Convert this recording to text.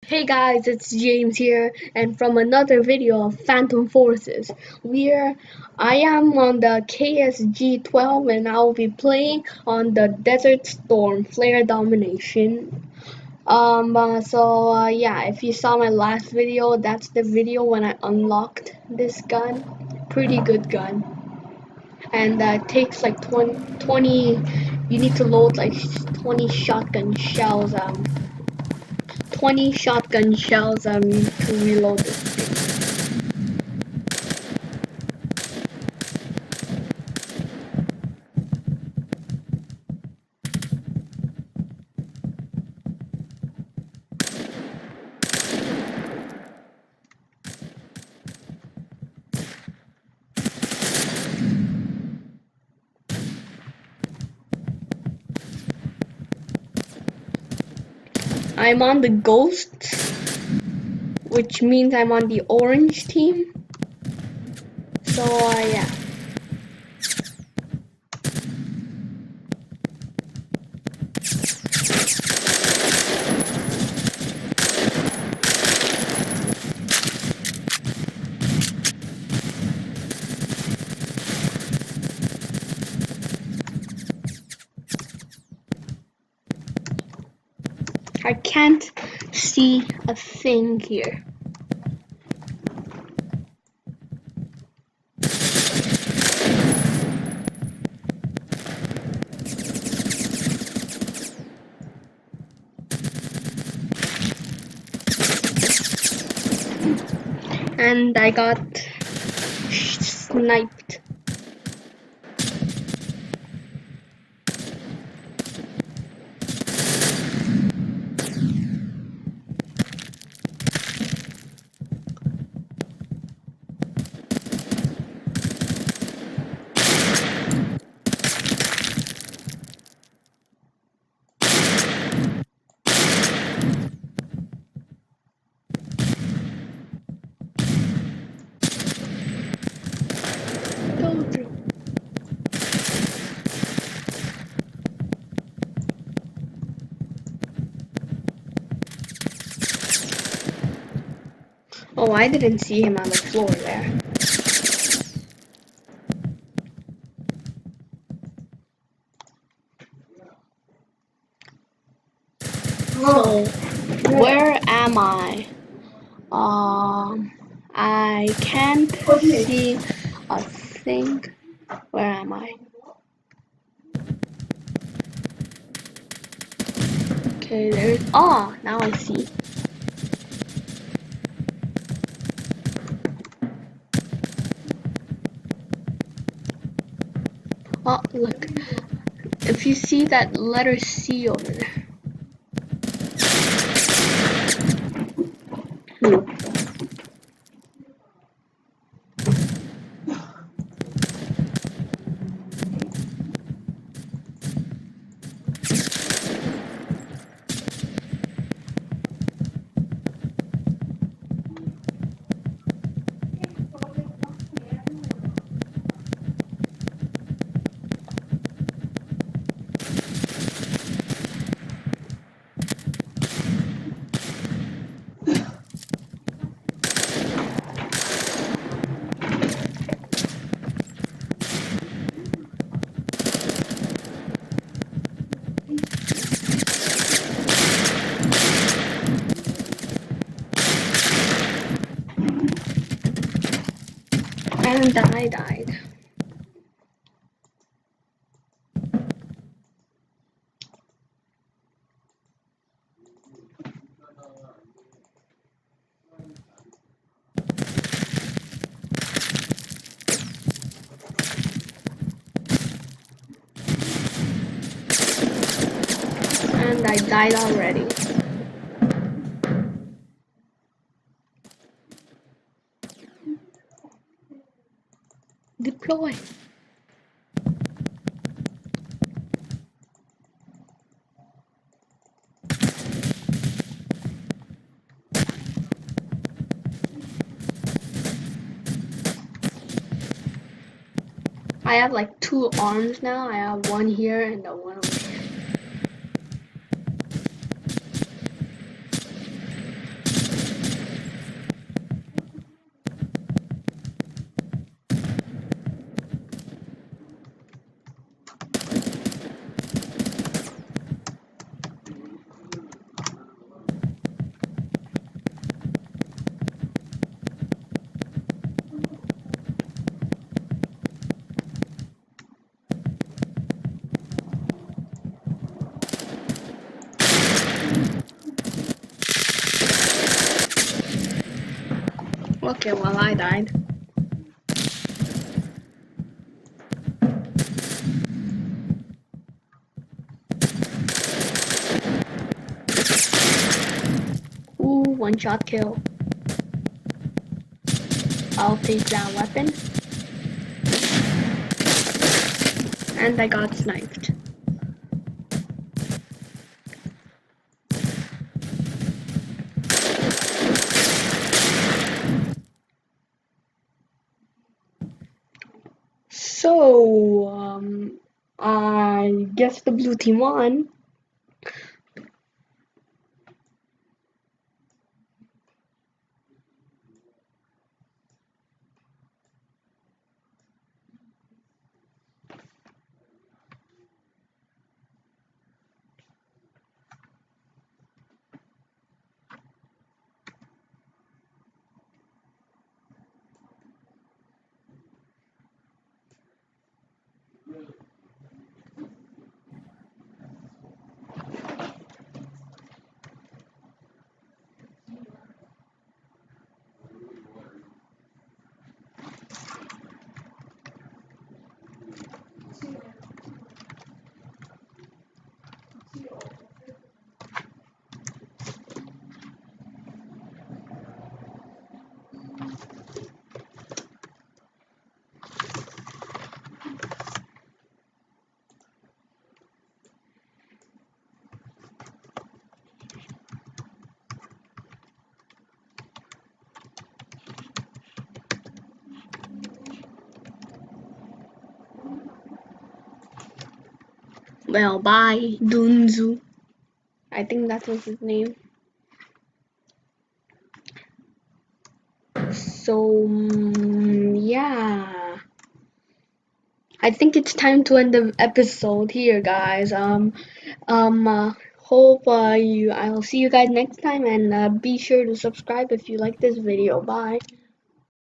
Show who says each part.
Speaker 1: Hey guys, it's James here, and from another video of Phantom Forces. I am on the KSG-12, and I'll be playing on the Desert Storm Flare Domination. Yeah, if you saw my last video, that's the video when I unlocked this gun. Pretty good gun, and it takes like 20. You need to load like 20 shotgun shells. 20 shotgun shells to reload this thing. I'm on the Ghosts, which means I'm on the orange team. So yeah. I can't see a thing here. And I got sniped. Go through. Oh, I didn't see him on the floor there. So, where am I? I can't see a thing. Where am I? Okay, there's. Ah, now I see. Oh, look. If you see that letter C over there. And I died. And I died already. Deploy. I have like 2 arms now. I have one here and the one over here. Okay, well, I died. Ooh, one-shot kill. I'll take that weapon. And I got sniped. So, I guess the blue team won. Well, bye, Dunzu. I think that was his name. So, yeah. I think it's time to end the episode here, guys. Hope I'll see you guys next time, and be sure to subscribe if you like this video. Bye.